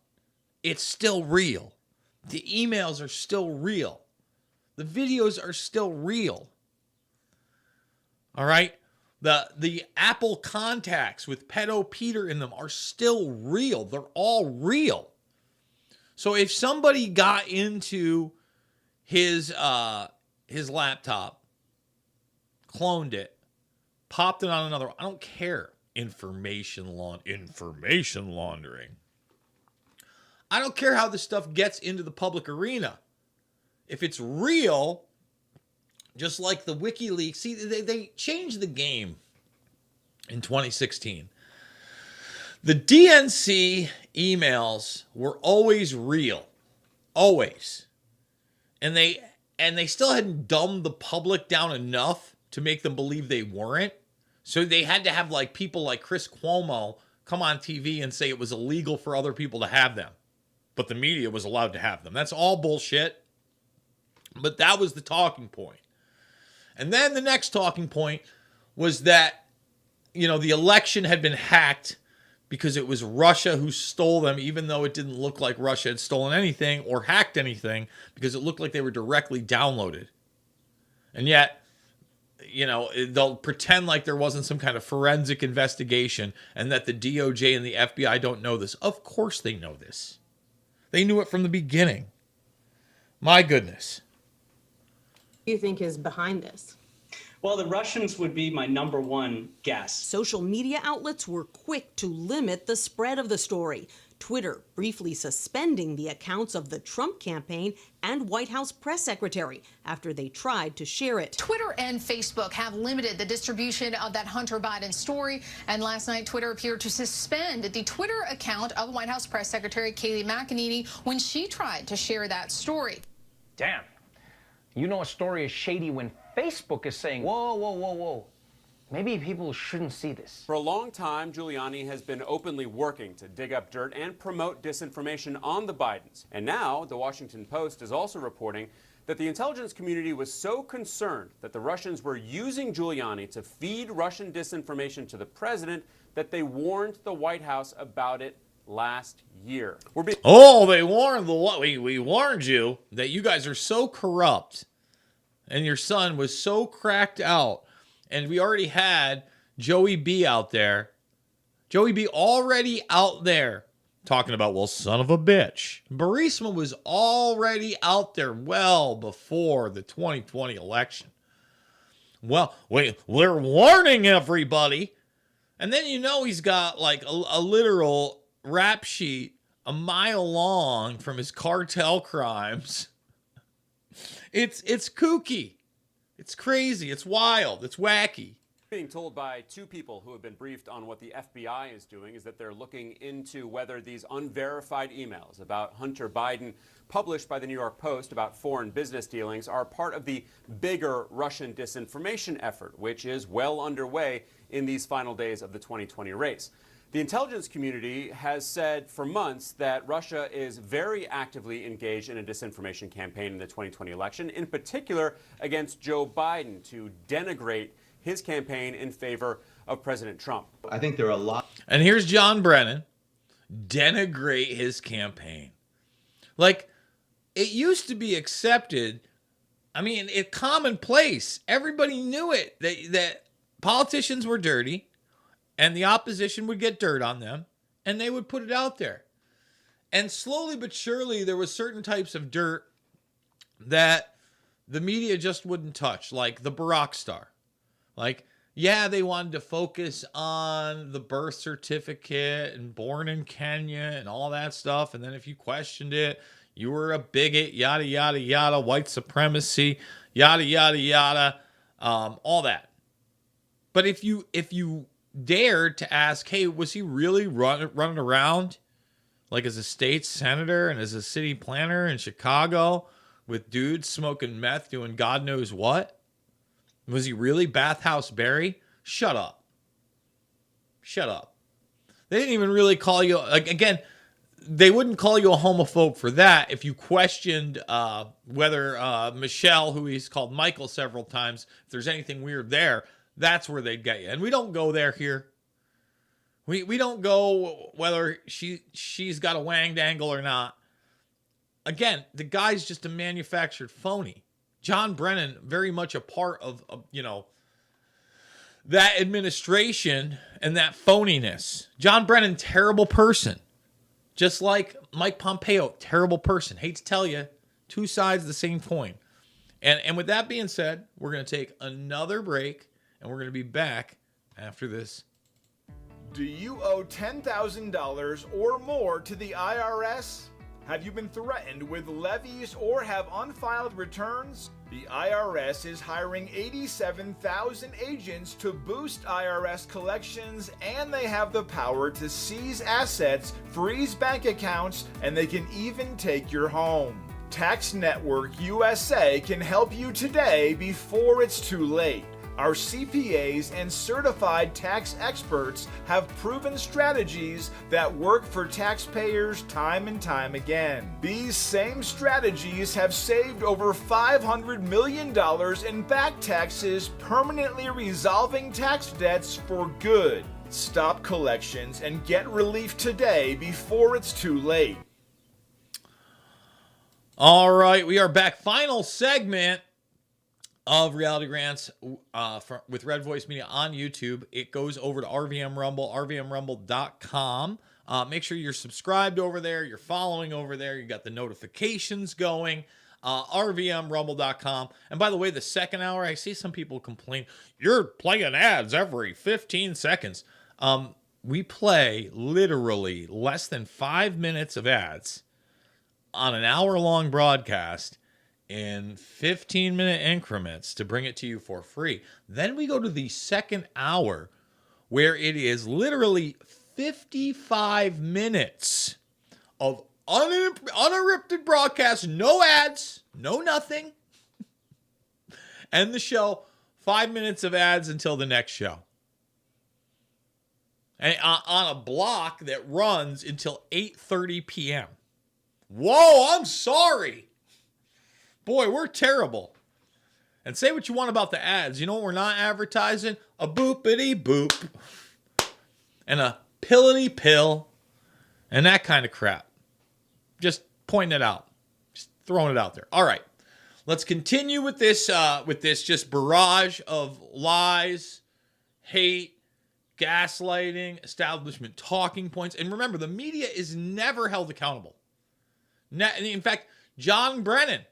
It's still real. The emails are still real. The videos are still real. All right? The Apple contacts with Pedo Peter in them are still real. They're all real. So if somebody got into his laptop, cloned it, popped it on another, I don't care. Information laundering. I don't care how this stuff gets into the public arena. If it's real, just like the WikiLeaks, see, they changed the game in 2016. The DNC emails were always real. Always. And they still hadn't dumbed the public down enough to make them believe they weren't. So they had to have like people like Chris Cuomo come on TV and say it was illegal for other people to have them. But the media was allowed to have them. That's all bullshit. But that was the talking point. And then the next talking point was that, the election had been hacked because it was Russia who stole them, even though it didn't look like Russia had stolen anything or hacked anything, because it looked like they were directly downloaded. And yet, they'll pretend like there wasn't some kind of forensic investigation and that the DOJ and the FBI don't know this. Of course they know this. They knew it from the beginning. My goodness. Who do you think is behind this? Well, the Russians would be my number one guess. Social media outlets were quick to limit the spread of the story. Twitter briefly suspending the accounts of the Trump campaign and White House press secretary after they tried to share it. Twitter and Facebook have limited the distribution of that Hunter Biden story. And last night, Twitter appeared to suspend the Twitter account of White House press secretary Kayleigh McEnany when she tried to share that story. Damn. You know a story is shady when Facebook is saying, whoa. Maybe people shouldn't see this. For a long time, Giuliani has been openly working to dig up dirt and promote disinformation on the Bidens. And now, the Washington Post is also reporting that the intelligence community was so concerned that the Russians were using Giuliani to feed Russian disinformation to the president that they warned the White House about it last year. They warned we warned you that you guys are so corrupt and your son was so cracked out. And we already had Joey B out there. Joey B already out there talking about, well, son of a bitch. Burisma was already out there well before the 2020 election. Well, we're warning everybody. And then he's got like a literal rap sheet a mile long from his cartel crimes. It's kooky. It's crazy. It's wild. It's wacky. Being told by two people who have been briefed on what the FBI is doing is that they're looking into whether these unverified emails about Hunter Biden published by the New York Post about foreign business dealings are part of the bigger Russian disinformation effort, which is well underway in these final days of the 2020 race. The intelligence community has said for months that Russia is very actively engaged in a disinformation campaign in the 2020 election, in particular against Joe Biden, to denigrate his campaign in favor of President Trump. I think there are a lot. And here's John Brennan, denigrate his campaign. Like, it used to be accepted. It's commonplace. Everybody knew it, that politicians were dirty. And the opposition would get dirt on them, and they would put it out there. And slowly but surely, there was certain types of dirt that the media just wouldn't touch, like the Barack star. Like, yeah, they wanted to focus on the birth certificate and born in Kenya and all that stuff. And then if you questioned it, you were a bigot, yada, yada, yada, white supremacy, yada, yada, yada, all that. But if you dared to ask, hey, was he really running around like as a state senator and as a city planner in Chicago with dudes smoking meth doing God knows what? Was he really Bathhouse Barry Shut up. Shut up. They didn't even really call you, like, again, they wouldn't call you a homophobe for that if you questioned whether Michelle, who he's called Michael several times, if there's anything weird there, that's where they'd get you. And we don't go there here. We don't go whether she's got a wanged angle or not. Again, the guy's just a manufactured phony. John Brennan, very much a part of that administration and that phoniness. John Brennan, terrible person. Just like Mike Pompeo, terrible person. Hate to tell you, two sides of the same coin. And with that being said, we're going to take another break, and we're going to be back after this. Do you owe $10,000 or more to the IRS? Have you been threatened with levies or have unfiled returns? The IRS is hiring 87,000 agents to boost IRS collections, and they have the power to seize assets, freeze bank accounts, and they can even take your home. Tax Network USA can help you today before it's too late. Our CPAs and certified tax experts have proven strategies that work for taxpayers time and time again. These same strategies have saved over $500 million in back taxes, permanently resolving tax debts for good. Stop collections and get relief today before it's too late. All right, we are back. Final segment of Reality Rants with Red Voice Media on YouTube. It goes over to RVM Rumble, rvmrumble.com. Make sure you're subscribed over there. You're following over there. You got the notifications going. rvmrumble.com. And by the way, the second hour, I see some people complain, you're playing ads every 15 seconds. We play literally less than 5 minutes of ads on an hour-long broadcast in 15-minute increments to bring it to you for free. Then we go to the second hour where it is literally 55 minutes of uninterrupted broadcast, no ads, no nothing. End the show, 5 minutes of ads until the next show. And on a block that runs until 8:30 p.m. Whoa, I'm sorry. Boy, we're terrible. And say what you want about the ads. You know what we're not advertising? A boopity boop. And a pillity pill. And that kind of crap. Just pointing it out. Just throwing it out there. All right. Let's continue with this just barrage of lies, hate, gaslighting, establishment talking points. And remember, the media is never held accountable. In fact, John Brennan,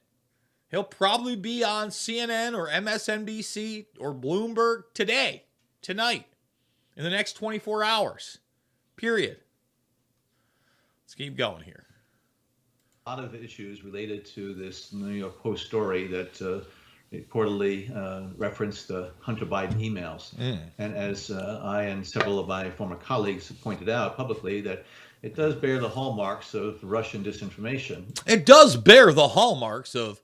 he'll probably be on CNN or MSNBC or Bloomberg tonight, in the next 24 hours, period. Let's keep going here. A lot of issues related to this New York Post story that reportedly referenced the Hunter Biden emails. And as I and several of my former colleagues have pointed out publicly, that it does bear the hallmarks of Russian disinformation. It does bear the hallmarks of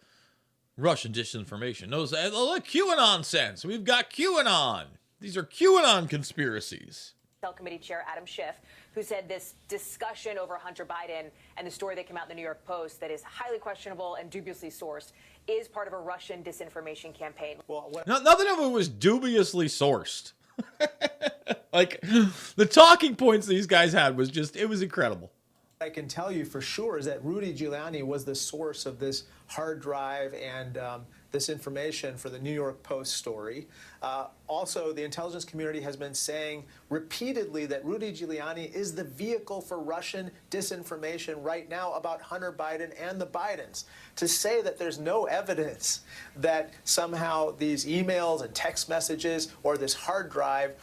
Russian disinformation. Those QAnon sense. We've got QAnon. These are QAnon conspiracies. Committee Chair Adam Schiff, who said this discussion over Hunter Biden and the story that came out in the New York Post that is highly questionable and dubiously sourced is part of a Russian disinformation campaign. Nothing of it was dubiously sourced. Like, the talking points these guys had was just, it was incredible. I can tell you for sure is that Rudy Giuliani was the source of this hard drive and this information for the New York Post story. Also, the intelligence community has been saying repeatedly that Rudy Giuliani is the vehicle for Russian disinformation right now about Hunter Biden and the Bidens. To say that there's no evidence that somehow these emails and text messages or this hard drive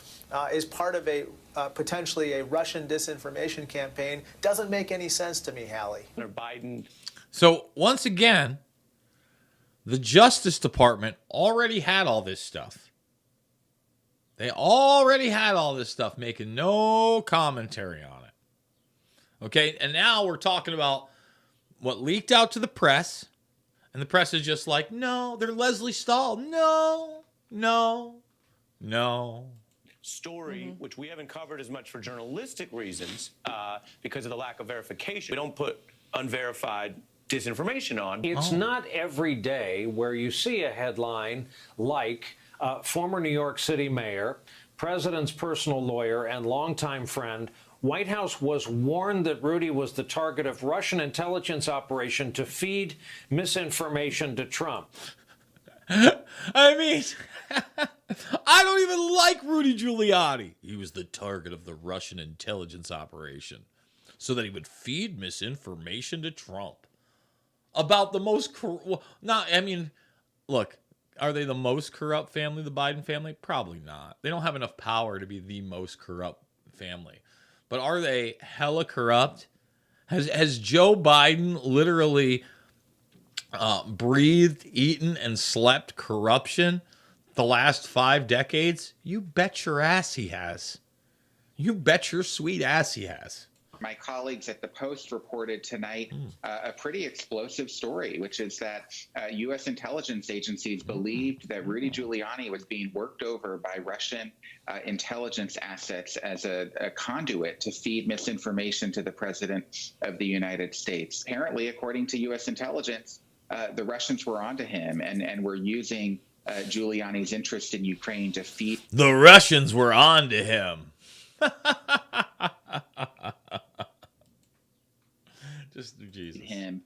is part of a potentially a Russian disinformation campaign doesn't make any sense to me, Hallie. Hunter Biden. So once again, the Justice Department already had all this stuff. They already had all this stuff, making no commentary on it. Okay, and now we're talking about what leaked out to the press, and the press is just like, no, they're Leslie Stahl. No, no, no, story, which we haven't covered as much for journalistic reasons because of the lack of verification. We don't put unverified disinformation on. It's not every day where you see a headline like former New York City mayor, president's personal lawyer, and longtime friend, White House was warned that Rudy was the target of Russian intelligence operation to feed misinformation to Trump. I mean, I don't even like Rudy Giuliani. He was the target of the Russian intelligence operation so that he would feed misinformation to Trump about the most look, are they the most corrupt family, the Biden family? Probably not. They don't have enough power to be the most corrupt family. But are they hella corrupt? Has Joe Biden literally breathed, eaten, and slept corruption the last 5 decades? You bet your ass he has. You bet your sweet ass he has. My colleagues at the Post reported tonight a pretty explosive story, which is that U.S. intelligence agencies believed that Rudy Giuliani was being worked over by Russian intelligence assets as a conduit to feed misinformation to the President of the United States. Apparently, according to U.S. intelligence, the Russians were onto him and were using Giuliani's interest in Ukraine to feed. The Russians were onto him. Just Jesus. Him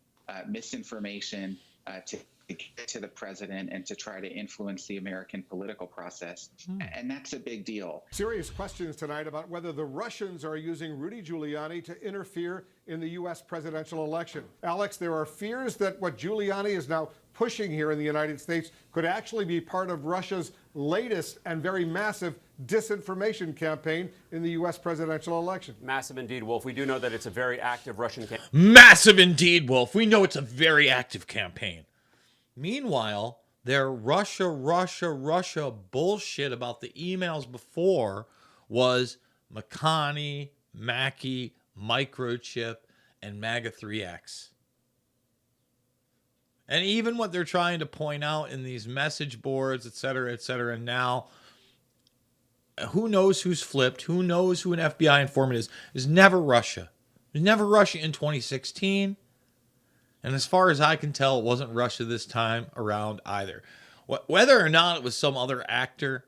misinformation to get to the president and to try to influence the American political process. And that's a big deal. Serious questions tonight about whether the Russians are using Rudy Giuliani to interfere in the U.S. presidential election. Alex, there are fears that what Giuliani is now pushing here in the United States could actually be part of Russia's latest and very massive disinformation campaign in the U.S. presidential election. Massive indeed, Wolf. We do know that it's a very active Russian campaign. Massive indeed, Wolf. We know it's a very active campaign. Meanwhile, their Russia bullshit about the emails before was McConney, Mackey, Microchip, and MAGA 3X. And even what they're trying to point out in these message boards, et cetera, now, who knows who's flipped, who knows who an FBI informant is never Russia. It was never Russia in 2016. And as far as I can tell, it wasn't Russia this time around either. Whether or not it was some other actor,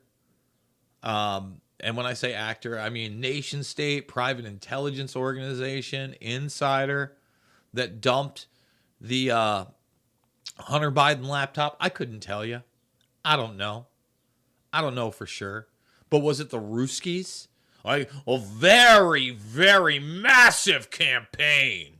and when I say actor, I mean nation state, private intelligence organization, insider that dumped the Hunter Biden laptop, I couldn't tell you. I don't know. I don't know for sure. But was it the Ruskies? A very, very massive campaign.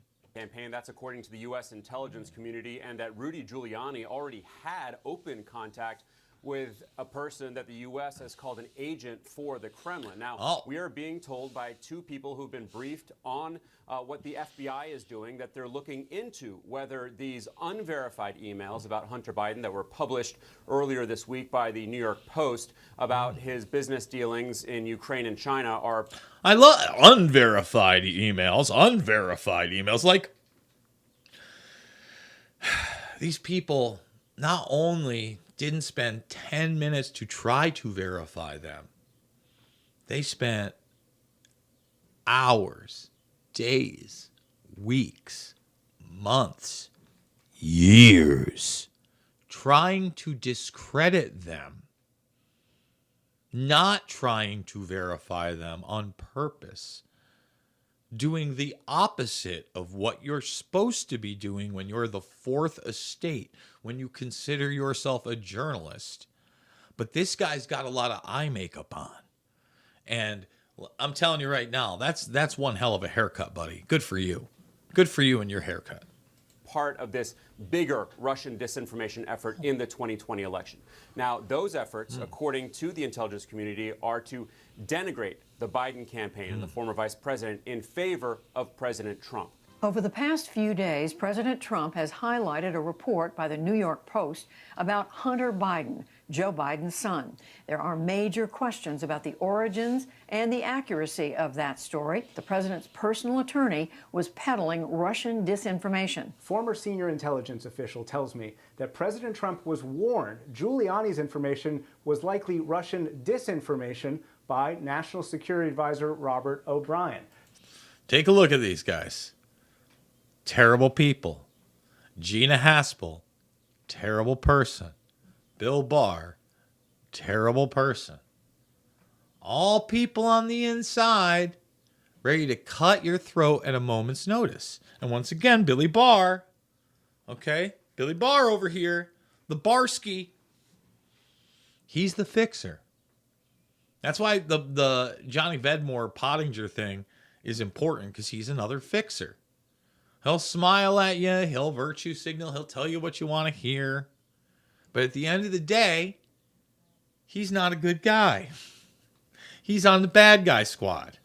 That's according to the U.S. intelligence community, and that Rudy Giuliani already had open contact with a person that the U.S. has called an agent for the Kremlin. Now, we are being told by 2 people who've been briefed on what the FBI is doing, that they're looking into whether these unverified emails about Hunter Biden that were published earlier this week by the New York Post about his business dealings in Ukraine and China are... I love unverified emails. Like, these people not only didn't spend 10 minutes to try to verify them, they spent hours, days, weeks, months, years trying to discredit them, not trying to verify them on purpose, doing the opposite of what you're supposed to be doing when you're the fourth estate, when you consider yourself a journalist. But this guy's got a lot of eye makeup on. And I'm telling you right now, that's one hell of a haircut, buddy. Good for you. Good for you and your haircut. Part of this bigger Russian disinformation effort in the 2020 election. Now, those efforts, according to the intelligence community, are to denigrate the Biden campaign and the former vice president in favor of President Trump. Over the past few days, President Trump has highlighted a report by the New York Post about Hunter Biden, Joe Biden's son. There are major questions about the origins and the accuracy of that story. The president's personal attorney was peddling Russian disinformation. Former senior intelligence official tells me that President Trump was warned Giuliani's information was likely Russian disinformation by National Security Advisor Robert O'Brien. Take a look at these guys. Terrible people. Gina Haspel, terrible person. Bill Barr, terrible person. All people on the inside ready to cut your throat at a moment's notice. And once again, Billy Barr, okay? Billy Barr over here, the Barsky, he's the fixer. That's why the Johnny Vedmore Pottinger thing is important, because he's another fixer. He'll smile at you, he'll virtue signal, he'll tell you what you want to hear. But at the end of the day, he's not a good guy. He's on the bad guy squad.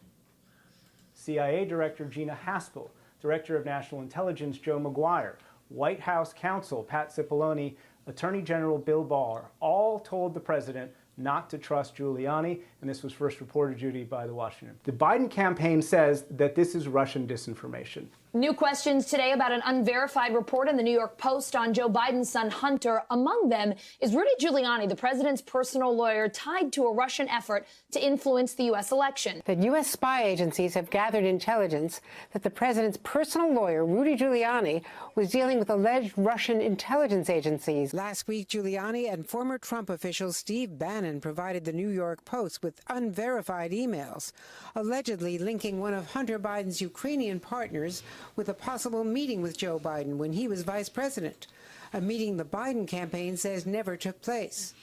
CIA Director Gina Haspel, Director of National Intelligence Joe McGuire, White House counsel Pat Cipollone, Attorney General Bill Barr, all told the president not to trust Giuliani, and this was first reported, Judy, by the Washington. The Biden campaign says that this is Russian disinformation. New questions today about an unverified report in the New York Post on Joe Biden's son Hunter. Among them is Rudy Giuliani, the president's personal lawyer, tied to a Russian effort to influence the U.S. election. That U.S. spy agencies have gathered intelligence that the president's personal lawyer, Rudy Giuliani, was dealing with alleged Russian intelligence agencies. Last week, Giuliani and former Trump official Steve Bannon provided the New York Post with unverified emails, allegedly linking one of Hunter Biden's Ukrainian partners with a possible meeting with Joe Biden when he was vice president, a meeting the Biden campaign says never took place.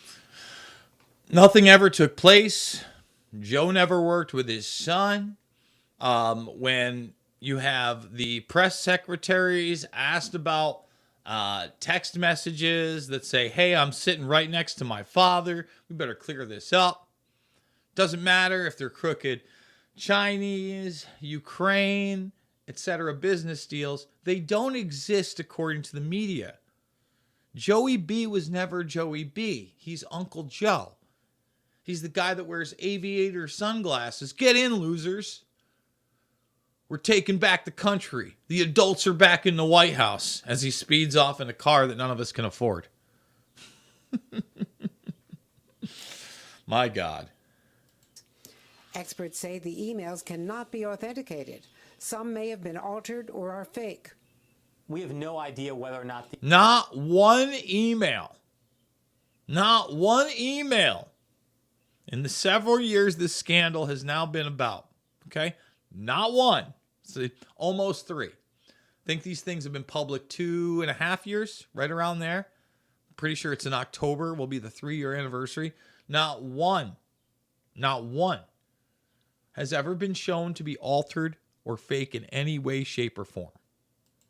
Nothing ever took place. Joe never worked with his son. When you have the press secretaries asked about text messages that say, hey, I'm sitting right next to my father, we better clear this up. Doesn't matter if they're crooked Chinese, Ukraine, etc. business deals, they don't exist according to the media. Joey B was never Joey B. He's Uncle Joe. He's the guy that wears aviator sunglasses. Get in, losers. We're taking back the country. The adults are back in the White House, as he speeds off in a car that none of us can afford. My God. Experts say the emails cannot be authenticated. Some may have been altered or are fake. We have no idea whether or not Not one email. Not one email. In the several years this scandal has now been about. Okay? Not one. So almost 3. I think these things have been public 2.5 years, right around there. Pretty sure it's in October will be the 3-year anniversary. Not one has ever been shown to be altered or fake in any way, shape, or form.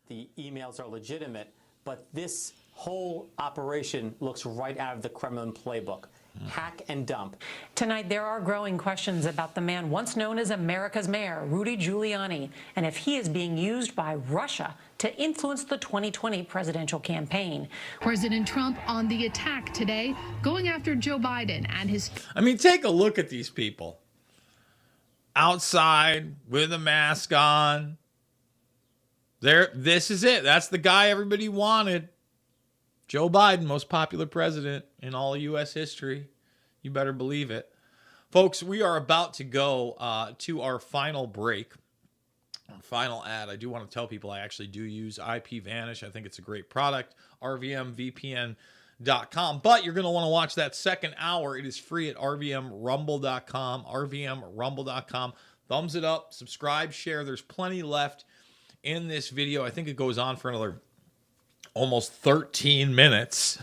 the emails are legitimate, but this whole operation looks right out of the Kremlin playbook. Hack and dump. Tonight, there are growing questions about the man once known as America's mayor, Rudy Giuliani, and if he is being used by Russia to influence the 2020 presidential campaign. President Trump on the attack today, going after Joe Biden and his... I mean, take a look at these people. Outside with a mask on. This is it. That's the guy everybody wanted. Joe Biden, most popular president in all of U.S. history. You better believe it. Folks, we are about to go to our final break, our final ad. I do want to tell people I actually do use IPVanish. I think it's a great product, rvmvpn.com. But you're going to want to watch that second hour. It is free at rvmrumble.com, rvmrumble.com. Thumbs it up, subscribe, share. There's plenty left in this video. I think it goes on for another almost 13 minutes.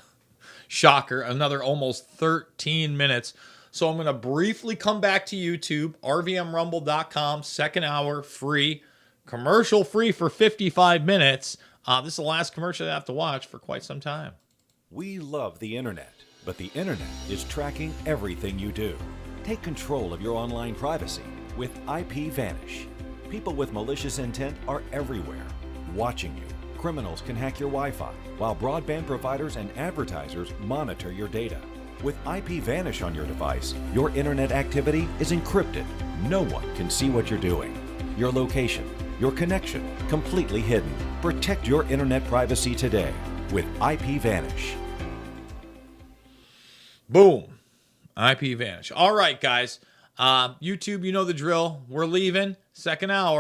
Shocker, another almost 13 minutes. So I'm going to briefly come back to YouTube, rvmrumble.com, second hour, free, commercial free for 55 minutes. This is the last commercial I have to watch for quite some time. We love the internet, but the internet is tracking everything you do. Take control of your online privacy with IPVanish. People with malicious intent are everywhere, watching you. Criminals can hack your Wi-Fi, while broadband providers and advertisers monitor your data. With IPVanish on your device, your internet activity is encrypted. No one can see what you're doing. Your location, your connection, completely hidden. Protect your internet privacy today with IPVanish. Boom. IPVanish. All right, guys. YouTube, you know the drill. We're leaving. Second hour.